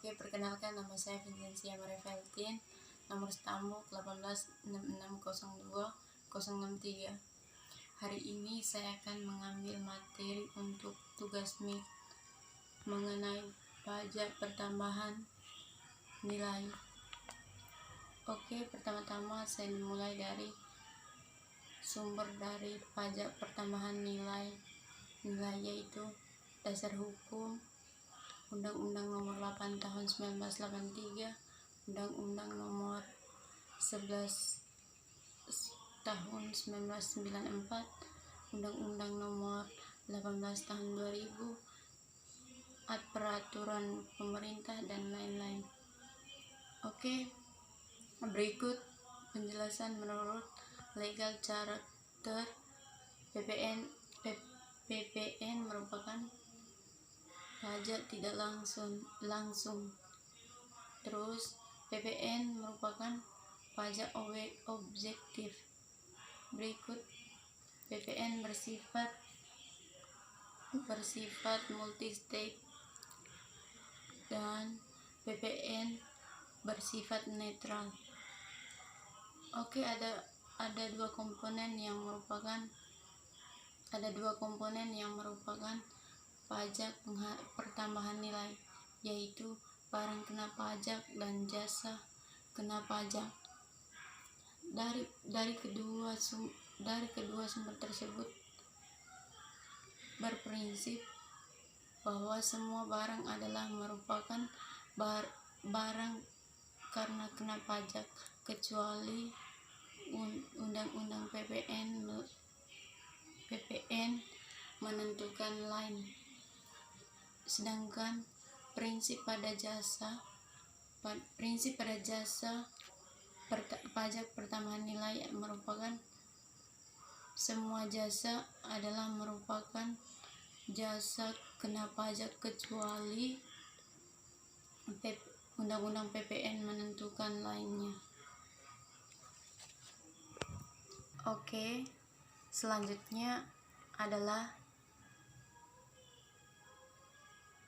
Oke, perkenalkan, nama saya Vincentia Maria Feltin, nomor stambuk 186602063. Hari ini saya akan mengambil materi untuk tugas MIK mengenai pajak pertambahan nilai. Oke, pertama-tama saya mulai dari sumber dari pajak pertambahan nilai yaitu dasar hukum Undang-Undang Nomor 8 Tahun 1983, Undang-Undang Nomor 11 Tahun 1994, Undang-Undang Nomor 18 Tahun 2000, peraturan pemerintah dan lain-lain. Oke, berikut penjelasan menurut legal character. PPN merupakan pajak tidak langsung. Terus PPN merupakan pajak objektif. Berikut PPN bersifat multi state dan PPN bersifat netral. Oke, ada dua komponen yang merupakan pajak pertambahan nilai, yaitu barang kena pajak dan jasa kena pajak. Dari kedua sumber tersebut berprinsip bahwa semua barang adalah merupakan barang karena kena pajak, kecuali Undang-Undang PPN menentukan lain. Sedangkan prinsip pada jasa pajak pertambahan nilai merupakan semua jasa adalah merupakan jasa kena pajak, kecuali Undang-Undang PPN menentukan lainnya. Oke, selanjutnya adalah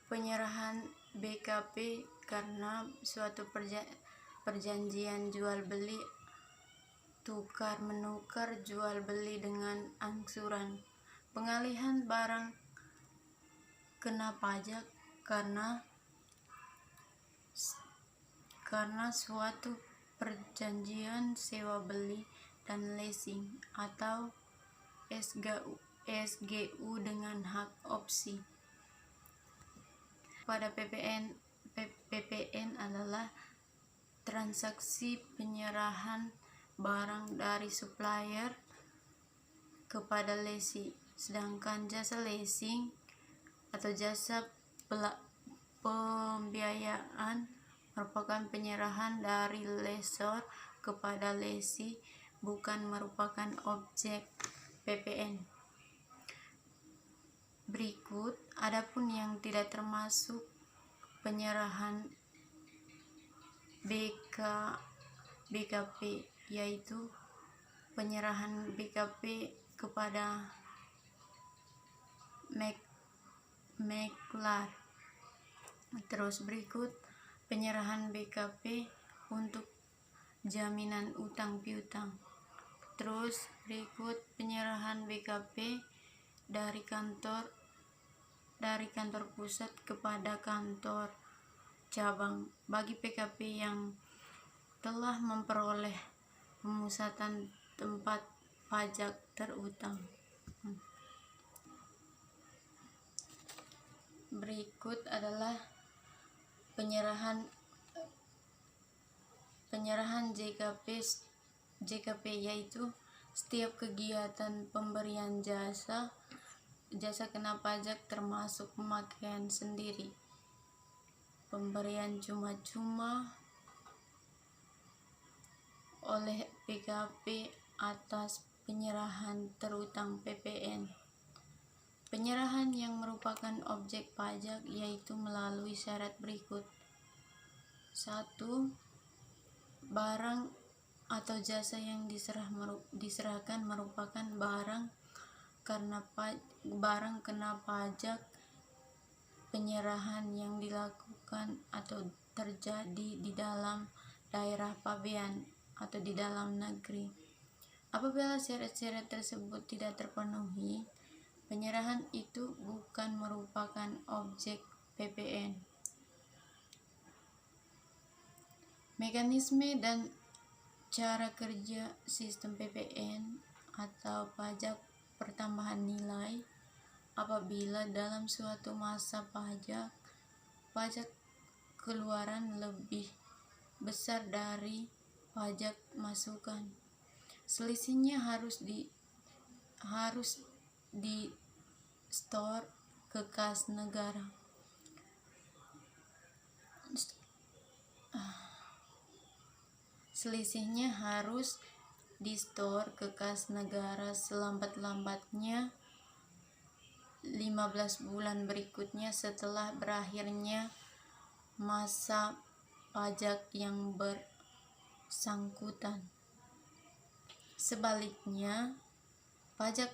penyerahan BKP karena suatu perjanjian jual beli, tukar menukar jual beli dengan angsuran. Pengalihan barang kena pajak karena suatu perjanjian sewa beli dan leasing atau SGU dengan hak opsi. Pada PPN adalah transaksi penyerahan barang dari supplier kepada lessee, sedangkan jasa leasing atau jasa pembiayaan merupakan penyerahan dari lessor kepada lessee, bukan merupakan objek PPN. Berikut adapun yang tidak termasuk penyerahan BKP, yaitu penyerahan BKP kepada maklar. Terus berikut penyerahan BKP untuk jaminan utang piutang. Terus berikut penyerahan BKP dari kantor pusat kepada kantor cabang bagi PKP yang telah memperoleh pemusatan tempat pajak terutang. Berikut adalah penyerahan JKP, yaitu setiap kegiatan pemberian jasa kena pajak termasuk pemakaian sendiri, pemberian cuma-cuma oleh PKP atas penyerahan terutang PPN. Penyerahan yang merupakan objek pajak yaitu melalui syarat berikut. 1. Barang atau jasa yang diserahkan merupakan barang kena pajak. Penyerahan yang dilakukan dilakukan atau terjadi di dalam daerah pabean atau di dalam negeri. Apabila syarat-syarat tersebut tidak terpenuhi, penyerahan itu bukan merupakan objek PPN. Mekanisme dan cara kerja sistem PPN atau pajak pertambahan nilai. Apabila dalam suatu masa pajak keluaran lebih besar dari pajak masukan, selisihnya harus di store ke kas negara. Selisihnya harus di store ke kas negara selambat-lambatnya 15 bulan berikutnya setelah berakhirnya masa pajak yang bersangkutan. Sebaliknya, pajak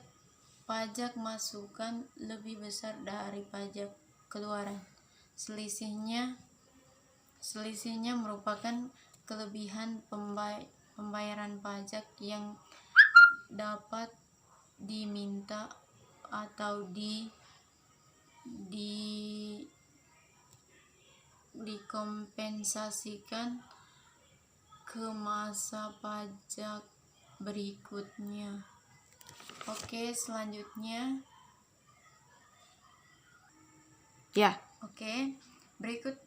masukan lebih besar dari pajak keluaran. Selisihnya merupakan kelebihan pembayaran pajak yang dapat diminta atau dikompensasikan ke masa pajak berikutnya. Oke, selanjutnya. Berikut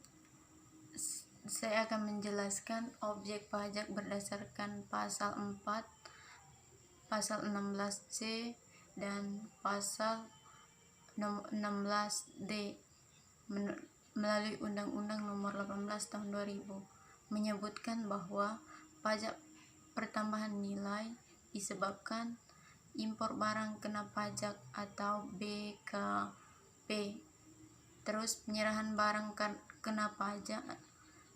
saya akan menjelaskan objek pajak berdasarkan pasal 4, pasal 16C dan pasal 16D melalui Undang-Undang Nomor 18 Tahun 2000 menyebutkan bahwa pajak pertambahan nilai disebabkan impor barang kena pajak atau BKP. Terus penyerahan barang kena pajak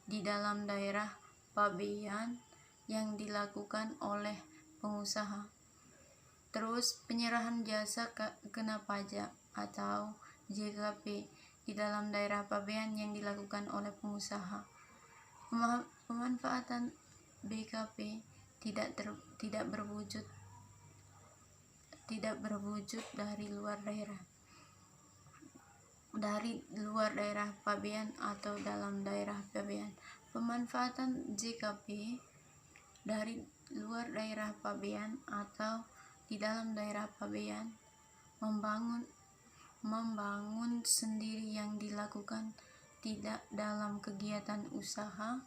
di dalam daerah pabean yang dilakukan oleh pengusaha. Terus penyerahan jasa kena pajak atau JKP di dalam daerah pabean yang dilakukan oleh pengusaha. Pemanfaatan BKP tidak berwujud dari luar daerah pabean atau dalam daerah pabean. Pemanfaatan JKP dari luar daerah pabean atau di dalam daerah pabean membangun sendiri yang dilakukan tidak dalam kegiatan usaha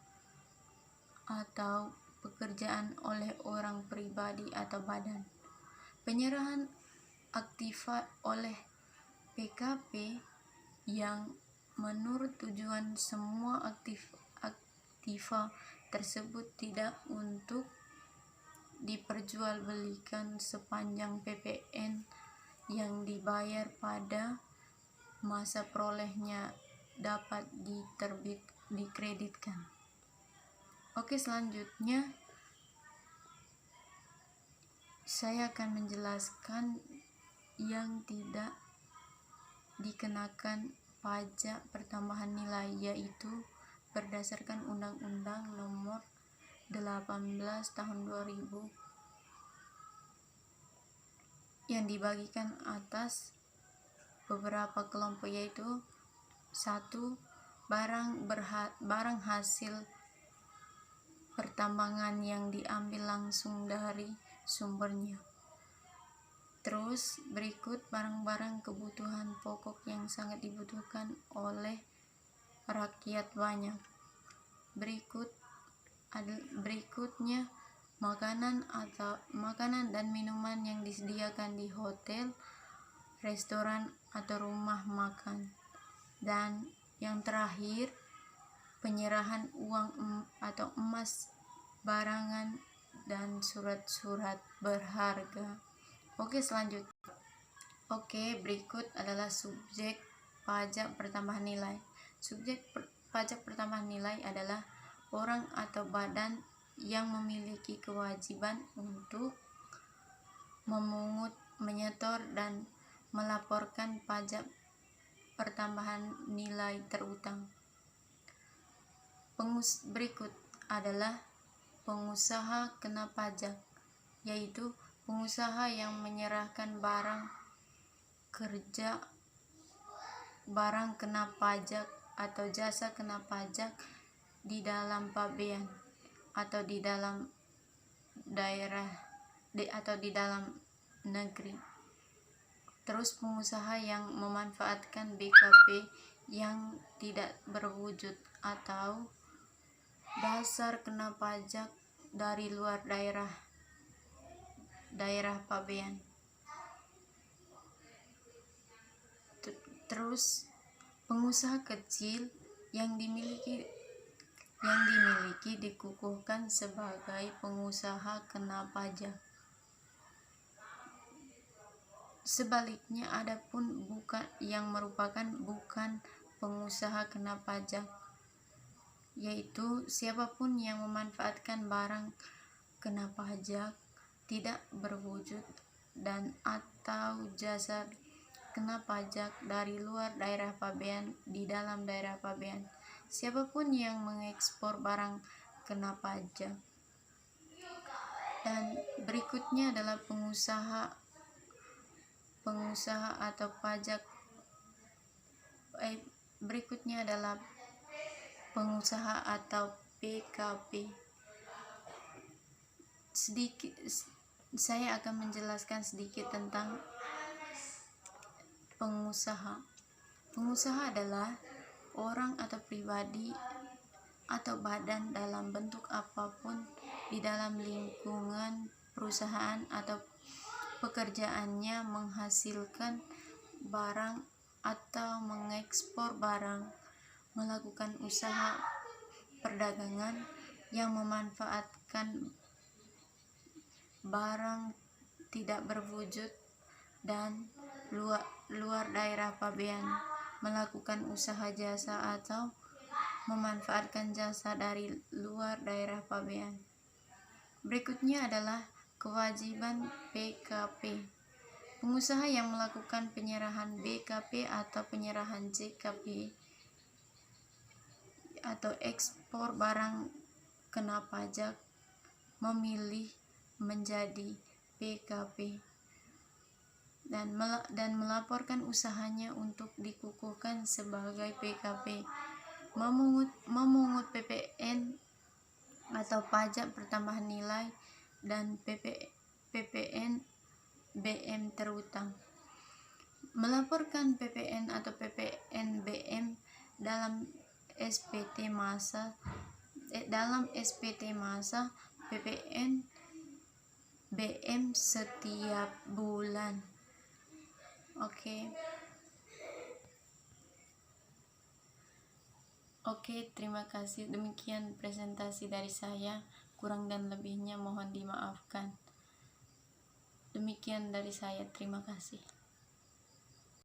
atau pekerjaan oleh orang pribadi atau badan. Penyerahan aktiva oleh PKP yang menurut tujuan semua aktiva tersebut tidak untuk diperjualbelikan sepanjang PPN yang dibayar pada masa perolehnya dapat dikreditkan. Oke, selanjutnya saya akan menjelaskan yang tidak dikenakan pajak pertambahan nilai, yaitu berdasarkan Undang-Undang Nomor 18 Tahun 2000 yang dibagikan atas beberapa kelompok, yaitu 1. Barang hasil pertambangan yang diambil langsung dari sumbernya. Terus berikut barang-barang kebutuhan pokok yang sangat dibutuhkan oleh rakyat banyak. Berikutnya makanan dan minuman yang disediakan di hotel, restoran atau rumah makan. Dan yang terakhir, penyerahan uang atau emas, barangan dan surat-surat berharga. Oke, selanjutnya. Berikut adalah subjek pajak pertambahan nilai. Subjek pajak pertambahan nilai adalah orang atau badan yang memiliki kewajiban untuk memungut, menyetor, dan melaporkan pajak pertambahan nilai terutang. Berikut adalah pengusaha kena pajak, yaitu pengusaha yang menyerahkan barang kena pajak atau jasa kena pajak di dalam pabean atau di dalam daerah atau di dalam negeri. Terus pengusaha yang memanfaatkan BKP yang tidak berwujud atau dasar kena pajak dari luar daerah pabean. Terus pengusaha kecil yang dimiliki dikukuhkan sebagai pengusaha kena pajak. Sebaliknya, adapun yang merupakan bukan pengusaha kena pajak, yaitu siapapun yang memanfaatkan barang kena pajak tidak berwujud dan atau jasa kena pajak dari luar daerah pabean di dalam daerah pabean. Siapapun yang mengekspor barang kena pajak. Dan berikutnya adalah pengusaha atau pajak. Berikutnya adalah pengusaha atau PKP. Saya akan menjelaskan sedikit tentang pengusaha. Pengusaha adalah orang atau pribadi atau badan dalam bentuk apapun di dalam lingkungan perusahaan atau pekerjaannya menghasilkan barang atau mengekspor barang, melakukan usaha perdagangan yang memanfaatkan barang tidak berwujud dan luar daerah pabean, melakukan usaha jasa atau memanfaatkan jasa dari luar daerah pabean. Berikutnya adalah kewajiban PKP. Pengusaha yang melakukan penyerahan BKP atau penyerahan JKP atau ekspor barang kena pajak memilih menjadi PKP dan melaporkan usahanya untuk dikukuhkan sebagai PKP, memungut PPN atau pajak pertambahan nilai dan PPN BM terutang, melaporkan PPN atau PPN BM dalam SPT masa PPN BM setiap bulan. Oke, terima kasih. Demikian presentasi dari saya. Kurang dan lebihnya mohon dimaafkan. Demikian dari saya. Terima kasih.